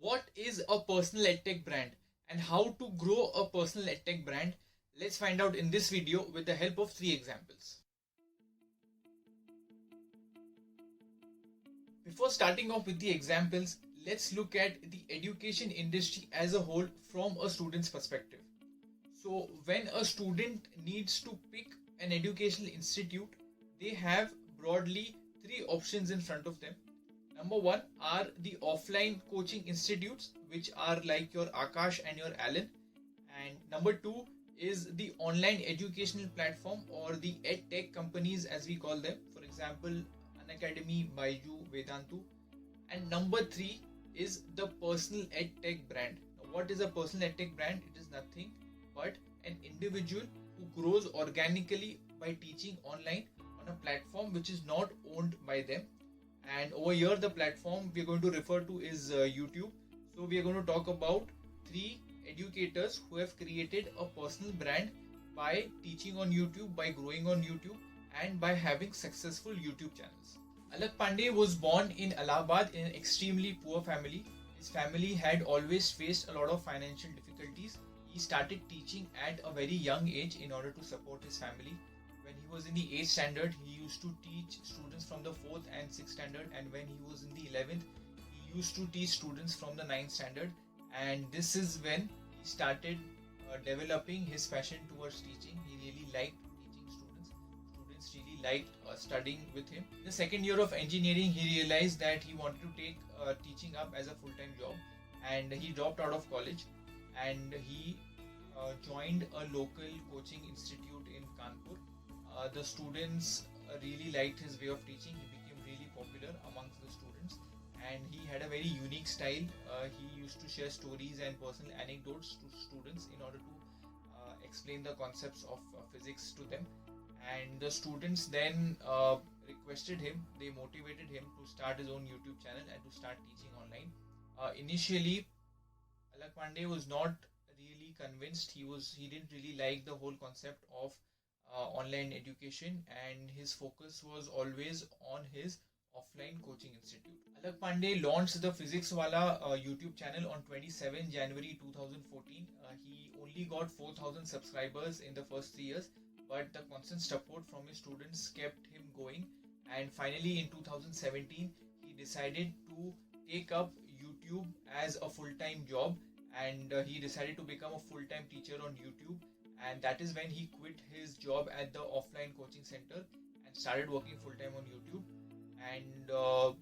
What is a personal EdTech brand and how to grow a personal EdTech brand? Let's find out in this video with the help of 3 examples. Before starting off with the examples, let's look at the education industry as a whole from a student's perspective. So when a student needs to pick an educational institute, they have broadly 3 options in front of them. Number 1 are the offline coaching institutes, which are like your Akash and your Alan. And number 2 is the online educational platform or the EdTech companies as we call them. For example, Unacademy, Byju, Vedantu. And number 3 is the personal EdTech brand. Now, what is a personal EdTech brand? It is nothing but an individual who grows organically by teaching online on a platform which is not owned by them. And over here the platform we are going to refer to is YouTube. So we are going to talk about 3 educators who have created a personal brand by teaching on YouTube, by growing on YouTube, and by having successful YouTube channels. Alakh Pandey was born in Allahabad in an extremely poor family. His family had always faced a lot of financial difficulties. He started teaching at a very young age in order to support his family. When he was in the 8th standard, he used to teach students from the 4th and 6th standard, and when he was in the 11th, he used to teach students from the 9th standard. And this is when he started developing his passion towards teaching. He really liked teaching students. Students really liked studying with him. In the second year of engineering, he realized that he wanted to take teaching up as a full-time job, and he dropped out of college and he joined a local coaching institute in Kanpur. The students really liked his way of teaching. He became really popular amongst the students, and he had a very unique style. He used to share stories and personal anecdotes to students in order to explain the concepts of physics to them. And the students then requested him, they motivated him to start his own YouTube channel and to start teaching online. Initially, Alakh Pandey was not really convinced. He didn't really like the whole concept of online education, and his focus was always on his offline coaching institute. Alakh Pandey launched the Physics Wallah YouTube channel on 27 January 2014. He only got 4,000 subscribers in the first 3 years, but the constant support from his students kept him going. And finally in 2017, he decided to take up YouTube as a full-time job, and he decided to become a full-time teacher on YouTube. And that is when he quit his job at the offline coaching center and started working full-time on YouTube. And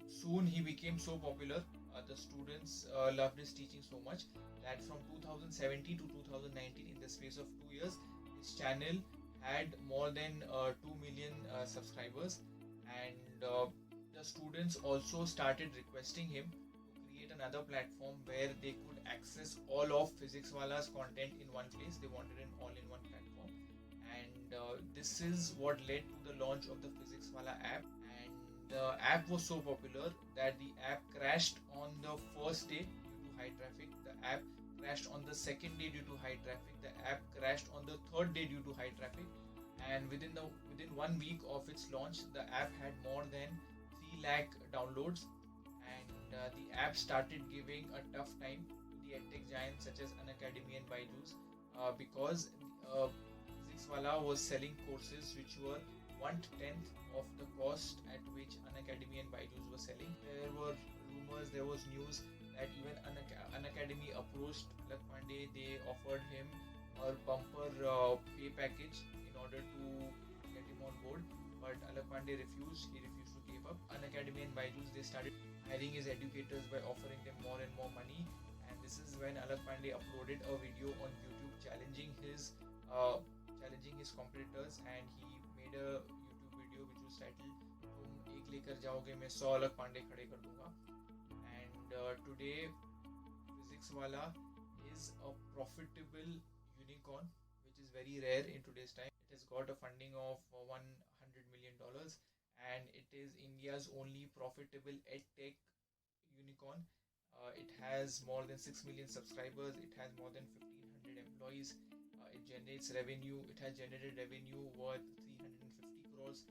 soon he became so popular, the students loved his teaching so much that from 2017 to 2019, in the space of 2 years, his channel had more than 2 million subscribers. And the students also started requesting him to create another platform where they could access all of Physics Wallah's content in one place. They wanted an all-in-one platform, and this is what led to the launch of the Physics Wallah app. And the app was so popular that the app crashed on the first day due to high traffic. The app crashed on the second day due to high traffic. The app crashed on the third day due to high traffic. And within 1 week of its launch, the app had more than 3 lakh downloads. And the app started giving a tough time the EdTech giants such as Unacademy and Byju because Physics Wallah was selling courses which were 1/10 of the cost at which Unacademy and Byju were selling. There were rumors, there was news that even Unacademy approached Alakh Pandey. They offered him a bumper pay package in order to get him on board, but Alakh Pandey refused. He refused to give up. Unacademy and Byju, they started hiring his educators by offering them more and more money. And this is when Alakh Pandey uploaded a video on YouTube challenging his competitors, and he made a YouTube video which was titled "तुम एक लेकर जाओगे मैं 100 Alakh Pandey खड़े कर दूंगा." And today Physics Wallah is a profitable unicorn, which is very rare in today's time. It has got a funding of $100 million, and it is India's only profitable EdTech unicorn. It has more than 6 million subscribers. It has more than 1,500 employees. It generates revenue. It has generated revenue worth 350 crores,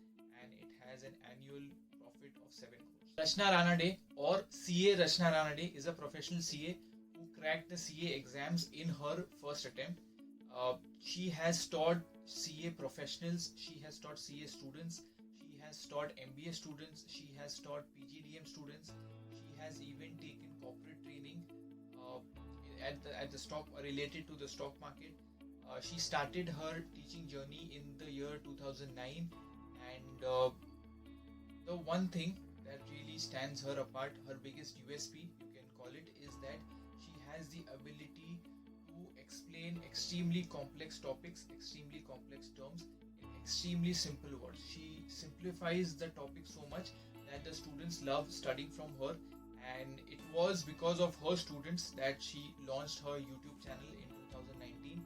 and it has an annual profit of 7 crores. Rachana Ranade or CA Rachana Ranade is a professional CA who cracked the CA exams in her first attempt. She has taught CA professionals, she has taught CA students, she has taught MBA students, she has taught PGDM students, she has even taken corporate training at the stock related to the stock market. She started her teaching journey in the year 2009, and the one thing that really stands her apart, her biggest USP you can call it, is that she has the ability to explain extremely complex topics, extremely complex terms in extremely simple words. She simplifies the topic so much that the students love studying from her, and it was because of her students that she launched her YouTube channel in 2019,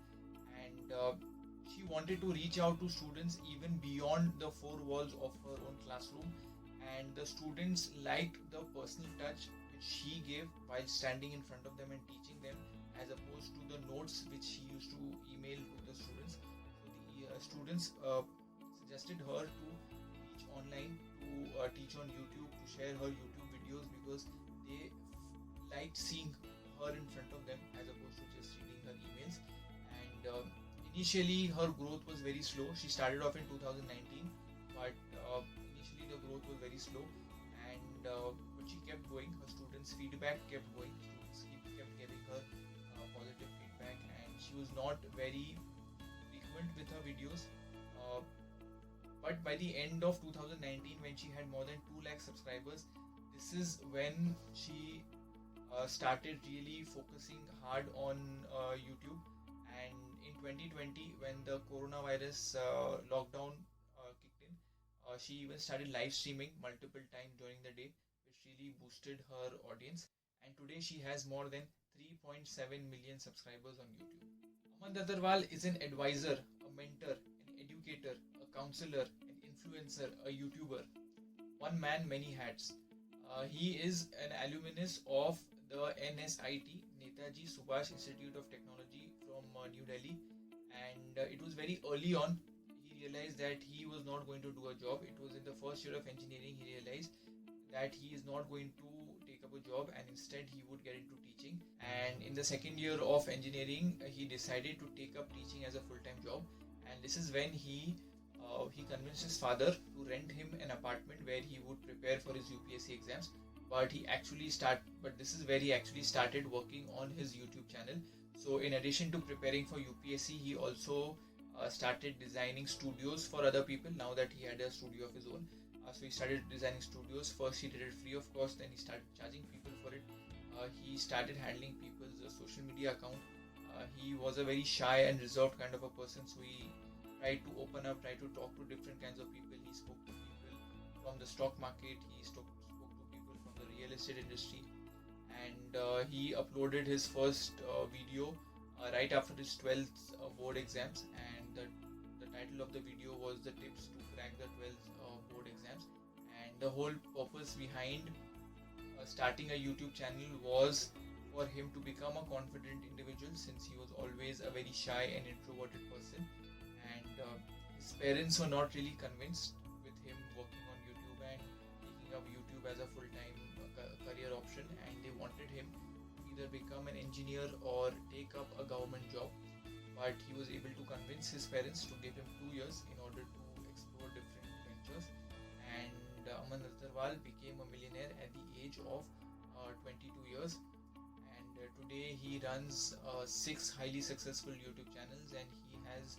and she wanted to reach out to students even beyond the four walls of her own classroom, and the students liked the personal touch which she gave while standing in front of them and teaching them, as opposed to the notes which she used to email to the students. So the students suggested her to teach online, to teach on YouTube, to share her YouTube videos, because they liked seeing her in front of them as opposed to just reading her emails. And initially her growth was very slow. She started off in 2019, but initially the growth was very slow, and but she kept going. Her students' feedback kept going. Students kept giving her positive feedback, and she was not very frequent with her videos. But by the end of 2019, when she had more than 2 lakh subscribers, this is when she started really focusing hard on YouTube. And in 2020, when the coronavirus lockdown kicked in, she even started live streaming multiple times during the day, which really boosted her audience. And today she has more than 3.7 million subscribers on YouTube. Aman Dhattarwal is an advisor, a mentor, an educator, a counselor, an influencer, a YouTuber. One man, many hats. He is an alumnus of the NSIT, Netaji Subhash Institute of Technology from New Delhi, and it was very early on. He realized that he was not going to do a job. It was in the first year of engineering he realized that he is not going to take up a job, and instead he would get into teaching. And in the second year of engineering, he decided to take up teaching as a full-time job. And this is when he convinced his father to rent him an apartment where he would prepare for his UPSC exams. But this is where he actually started working on his YouTube channel. So in addition to preparing for UPSC, he also started designing studios for other people now that he had a studio of his own. So he started designing studios. First he did it free of cost, then he started charging people for it. He started handling people's social media account. He was a very shy and reserved kind of a person, so he tried to open up, tried to talk to different kinds of people. He spoke to people from the stock market, he spoke to people from the real estate industry, and he uploaded his first video right after his 12th board exams, and the title of the video was the tips to crack the 12th board exams. And the whole purpose behind starting a YouTube channel was for him to become a confident individual, since he was always a very shy and introverted person, and his parents were not really convinced with him working on YouTube and taking up YouTube as a full-time career option, and they wanted him to either become an engineer or take up a government job. But he was able to convince his parents to give him 2 years in order to explore different ventures, and Aman Dhattarwal became a millionaire at the age of 22 years, and today he runs 6 highly successful YouTube channels, and he has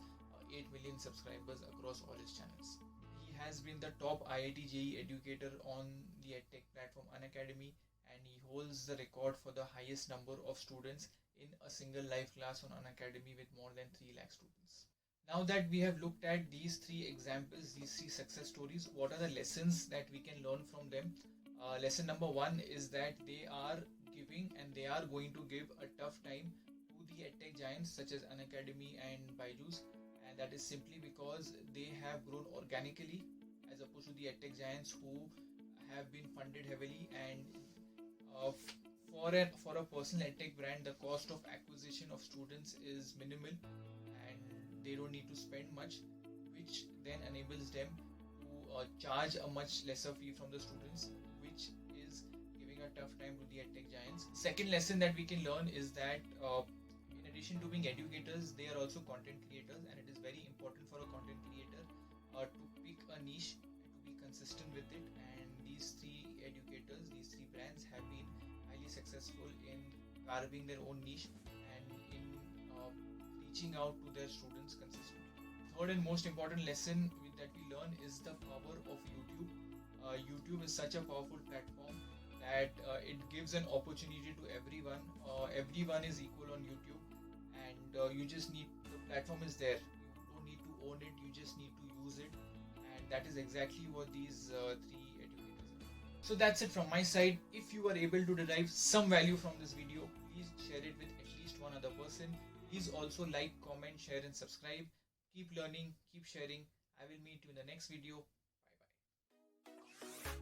8 million subscribers across all his channels. He has been the top IIT JEE educator on the EdTech platform Unacademy, and he holds the record for the highest number of students in a single live class on Unacademy with more than 3 lakh students. Now that we have looked at these 3 examples, these 3 success stories, what are the lessons that we can learn from them? Lesson number 1 is that they are giving and they are going to give a tough time to the EdTech giants such as Unacademy and Byju, and that is simply because they have grown organically as opposed to the EdTech giants who have been funded heavily, and for a personal EdTech brand, the cost of acquisition of students is minimal and they don't need to spend much, which then enables them to charge a much lesser fee from the students, which is giving a tough time to the EdTech giants. Second lesson that we can learn is that in addition to being educators, they are also content creators, and it is very important for a content creator to pick a niche and to be consistent with it. And these three educators, these three brands have been highly successful in carving their own niche and in reaching out to their students consistently. Third and most important lesson that we learn is the power of YouTube. YouTube is such a powerful platform that it gives an opportunity to everyone. Everyone is equal on YouTube, and you just need, the platform is there. You don't need to own it, you just need to use it, and that is exactly what these three educators are. So that's it from my side. If you are able to derive some value from this video, please share it with at least one other person. Please also like, comment, share and subscribe. Keep learning, keep sharing. I will meet you in the next video. Bye bye.